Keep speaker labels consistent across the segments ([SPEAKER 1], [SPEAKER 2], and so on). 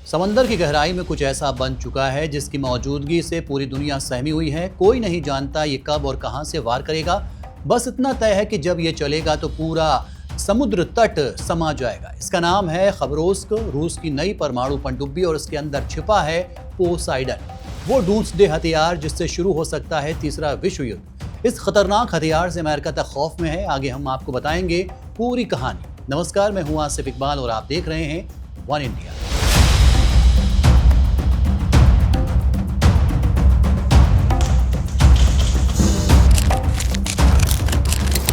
[SPEAKER 1] समंदर की गहराई में कुछ ऐसा बन चुका है जिसकी मौजूदगी से पूरी दुनिया सहमी हुई है। कोई नहीं जानता ये कब और कहां से वार करेगा। बस इतना तय है कि जब ये चलेगा तो पूरा समुद्र तट समा जाएगा। इसका नाम है खबरोस्क, रूस की नई परमाणु पनडुब्बी और इसके अंदर छिपा है पोसाइडन, वो डूम्सडे हथियार जिससे शुरू हो सकता है तीसरा विश्व युद्ध। इस खतरनाक हथियार से अमेरिका तक खौफ में है। आगे हम आपको बताएंगे पूरी कहानी। नमस्कार, मैं हूं आसिफ इकबाल और आप देख रहे हैं वन इंडिया।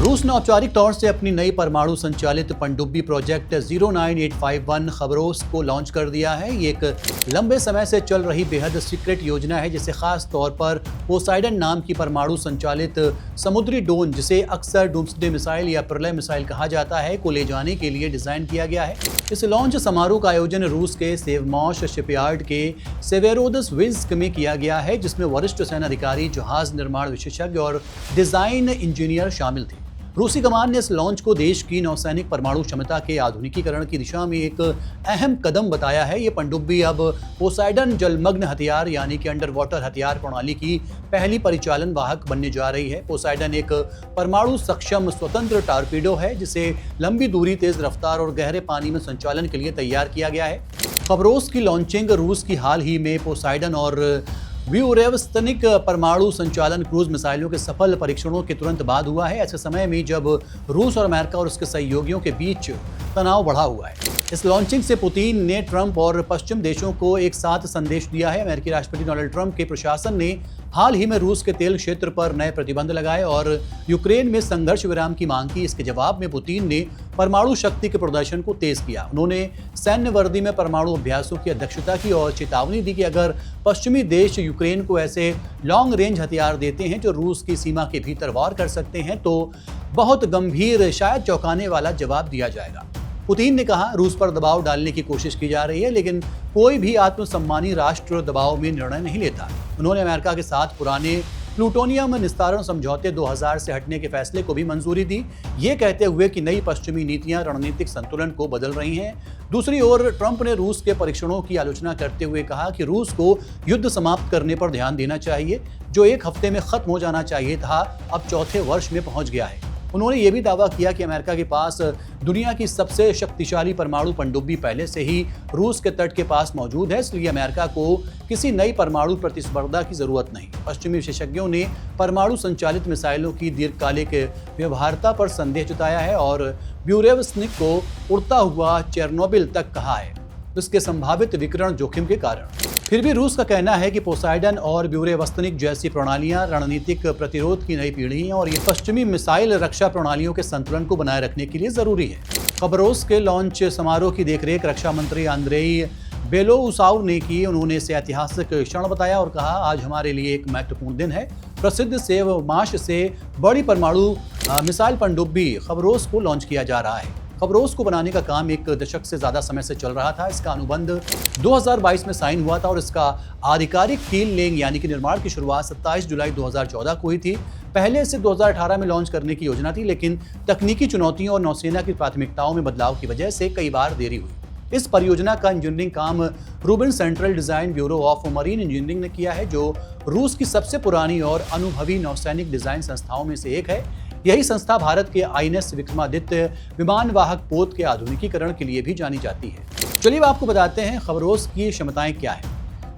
[SPEAKER 1] रूस ने औपचारिक तौर से अपनी नई परमाणु संचालित पनडुब्बी प्रोजेक्ट 09851 खबरोस्क को लॉन्च कर दिया है। ये एक लंबे समय से चल रही बेहद सीक्रेट योजना है जिसे खास तौर पर पोसाइडन नाम की परमाणु संचालित समुद्री ड्रोन, जिसे अक्सर डूम्सडे मिसाइल या प्रलय मिसाइल कहा जाता है, को ले जाने के लिए डिजाइन किया गया है। इस लॉन्च समारोह का आयोजन रूस के सेवमॉश शिपयार्ड के सेवेरोदोस्विस्क में किया गया है, जिसमें वरिष्ठ सेना अधिकारी, जहाज निर्माण विशेषज्ञ और डिजाइन इंजीनियर शामिल थे। रूसी कमान ने इस लॉन्च को देश की नौसैनिक परमाणु क्षमता के आधुनिकीकरण की दिशा में एक अहम कदम बताया है। ये पनडुब्बी अब पोसाइडन जलमग्न हथियार यानी कि अंडर वाटर हथियार प्रणाली की पहली परिचालन वाहक बनने जा रही है। पोसाइडन एक परमाणु सक्षम स्वतंत्र टॉर्पीडो है जिसे लंबी दूरी, तेज रफ्तार और गहरे पानी में संचालन के लिए तैयार किया गया है। खबरोस्क की लॉन्चिंग रूस की हाल ही में पोसाइडन और व्यूरेवस्तनिक परमाणु संचालन क्रूज मिसाइलों के सफल परीक्षणों के तुरंत बाद हुआ है। ऐसे समय में जब रूस और अमेरिका और उसके सहयोगियों के बीच तनाव बढ़ा हुआ है। इस लॉन्चिंग से पुतिन ने ट्रंप और पश्चिम देशों को एक साथ संदेश दिया है। अमेरिकी राष्ट्रपति डोनाल्ड ट्रंप के प्रशासन ने हाल ही में रूस के तेल क्षेत्र पर नए प्रतिबंध लगाए और यूक्रेन में संघर्ष विराम की मांग की। इसके जवाब में पुतिन ने परमाणु शक्ति के प्रदर्शन को तेज किया। उन्होंने सैन्य वर्दी में परमाणु अभ्यासों की अध्यक्षता की और चेतावनी दी कि अगर पश्चिमी देश यूक्रेन को ऐसे लॉन्ग रेंज हथियार देते हैं जो रूस की सीमा के भीतर वार कर सकते हैं तो बहुत गंभीर, शायद चौंकाने वाला जवाब दिया जाएगा। पुतिन ने कहा, रूस पर दबाव डालने की कोशिश की जा रही है, लेकिन कोई भी आत्मसम्मानी राष्ट्र दबाव में निर्णय नहीं लेता। उन्होंने अमेरिका के साथ पुराने प्लूटोनियम निस्तारण समझौते 2000 से हटने के फैसले को भी मंजूरी दी, ये कहते हुए कि नई पश्चिमी नीतियां रणनीतिक संतुलन को बदल रही हैं। दूसरी ओर ट्रंप ने रूस के परीक्षणों की आलोचना करते हुए कहा कि रूस को युद्ध समाप्त करने पर ध्यान देना चाहिए, जो एक हफ्ते में खत्म हो जाना चाहिए था, अब चौथे वर्ष में पहुंच गया है। उन्होंने ये भी दावा किया कि अमेरिका के पास दुनिया की सबसे शक्तिशाली परमाणु पनडुब्बी पहले से ही रूस के तट के पास मौजूद है, इसलिए अमेरिका को किसी नई परमाणु प्रतिस्पर्धा की जरूरत नहीं। पश्चिमी विशेषज्ञों ने परमाणु संचालित मिसाइलों की दीर्घकालिक व्यवहार्यता पर संदेह जताया है और ब्यूरेवस्निक को उड़ता हुआ चेरनोबिल तक कहा है, उसके संभावित विकिरण जोखिम के कारण। फिर भी रूस का कहना है कि पोसाइडन और ब्यूरेवस्तनिक जैसी प्रणालियां रणनीतिक प्रतिरोध की नई पीढ़ी हैं और ये पश्चिमी मिसाइल रक्षा प्रणालियों के संतुलन को बनाए रखने के लिए जरूरी है। खबरोस्क के लॉन्च समारोह की देखरेख रक्षा मंत्री आंद्रेई बेलोउसाउ ने की। उन्होंने इसे ऐतिहासिक क्षण बताया और कहा, आज हमारे लिए एक महत्वपूर्ण दिन है। प्रसिद्ध सेवमाश से बड़ी परमाणु मिसाइल पनडुब्बी खबरोस्क को लॉन्च किया जा रहा है। खबरोस्क को बनाने का काम एक दशक से ज्यादा समय से चल रहा था। इसका अनुबंध 2022 में साइन हुआ था और इसका आधिकारिक कील लेंग यानी कि निर्माण की शुरुआत 27 जुलाई 2014 को हुई थी। पहले इसे 2018 में लॉन्च करने की योजना थी, लेकिन तकनीकी चुनौतियों और नौसेना की प्राथमिकताओं में बदलाव की वजह से कई बार देरी हुई। इस परियोजना का इंजीनियरिंग काम Rubin central design bureau of marine engineering ने किया है, जो रूस की सबसे पुरानी और अनुभवी नौसैनिक डिजाइन संस्थाओं में से एक है। यही संस्था भारत के आईएनएस विक्रमादित्य विमान वाहक पोत के आधुनिकीकरण के लिए भी जानी जाती है। चलिए आपको बताते हैं खबरोस्क की क्षमताएं क्या है।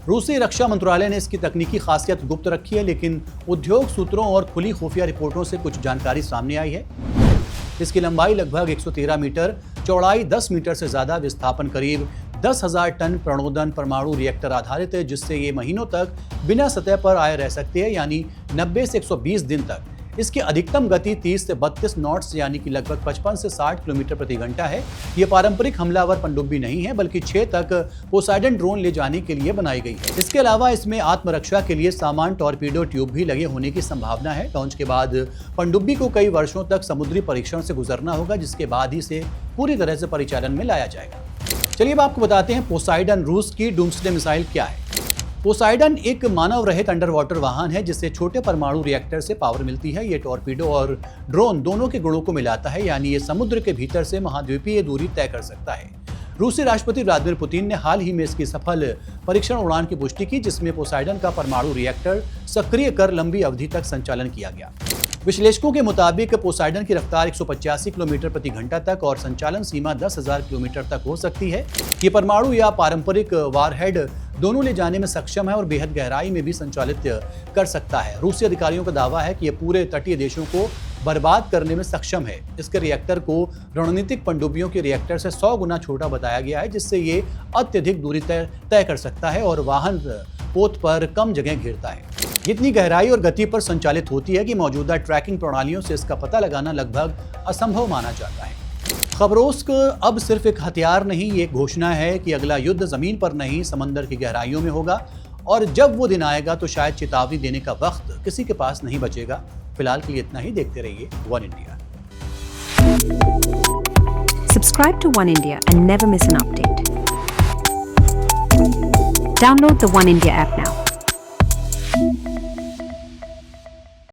[SPEAKER 1] रूसी रक्षा मंत्रालय ने इसकी तकनीकी खासियत गुप्त रखी है, लेकिन उद्योग सूत्रों और खुली खुफिया रिपोर्टों से कुछ जानकारी सामने आई है। इसकी लंबाई लगभग 113 मीटर, चौड़ाई 10 मीटर से ज्यादा, विस्थापन करीब 10,000 टन प्रणोदन परमाणु रिएक्टर आधारित है, जिससे ये महीनों तक बिना सतह पर आए रह सकते हैं, यानी 90 से 120 दिन तक। इसकी अधिकतम गति 30 से 32 नॉट्स यानी कि लगभग 55 से 60 किलोमीटर प्रति घंटा है। ये पारंपरिक हमलावर पनडुब्बी नहीं है, बल्कि 6 तक पोसाइडन ड्रोन ले जाने के लिए बनाई गई है। इसके अलावा इसमें आत्मरक्षा के लिए सामान टॉर्पीडो ट्यूब भी लगे होने की संभावना है। लॉन्च के बाद पनडुब्बी को कई वर्षों तक समुद्री परीक्षण से गुजरना होगा, जिसके बाद ही इसे पूरी तरह से परिचालन में लाया जाएगा। चलिए अब आपको बताते हैं पोसाइडन रूस की डूम्सडे मिसाइल क्या है। पोसाइडन एक मानव रहित अंडर वाटर वाहन है जिससे छोटे परमाणु रिएक्टर से पावर मिलती है। ये टॉर्पीडो और ड्रोन दोनों के गुणों को मिलाता है, यानी ये समुद्र के भीतर से महाद्वीपीय दूरी तय कर सकता है। रूसी राष्ट्रपति व्लादिमीर पुतिन ने हाल ही में इसकी सफल परीक्षण उड़ान की पुष्टि की, जिसमें पोसाइडन का परमाणु रिएक्टर सक्रिय कर लंबी अवधि तक संचालन किया गया। विश्लेषकों के मुताबिक पोसाइडन की रफ्तार 185 किलोमीटर प्रति घंटा तक और संचालन सीमा 10,000 किलोमीटर तक हो सकती है। ये परमाणु या पारंपरिक वारहेड दोनों ले जाने में सक्षम है और बेहद गहराई में भी संचालित कर सकता है। रूसी अधिकारियों का दावा है कि यह पूरे तटीय देशों को बर्बाद करने में सक्षम है। इसके रिएक्टर को रणनीतिक पनडुब्बियों के रिएक्टर से 100 गुना छोटा बताया गया है, जिससे ये अत्यधिक दूरी तय कर सकता है और वाहन पोत पर कम जगह घेरता है। इतनी गहराई और गति पर संचालित होती है कि मौजूदा ट्रैकिंग प्रणालियों से इसका पता लगाना लगभग असंभव माना जाता है। खबरोस्क अब सिर्फ एक हथियार नहीं, ये एक घोषणा है कि अगला युद्ध जमीन पर नहीं, समंदर की गहराइयों में होगा और जब वो दिन आएगा तो शायद चेतावनी देने का वक्त किसी के पास नहीं बचेगा। फिलहाल के लिए इतना ही। देखते रहिए one India.
[SPEAKER 2] Subscribe to One India and never miss an update. Download the One India app now.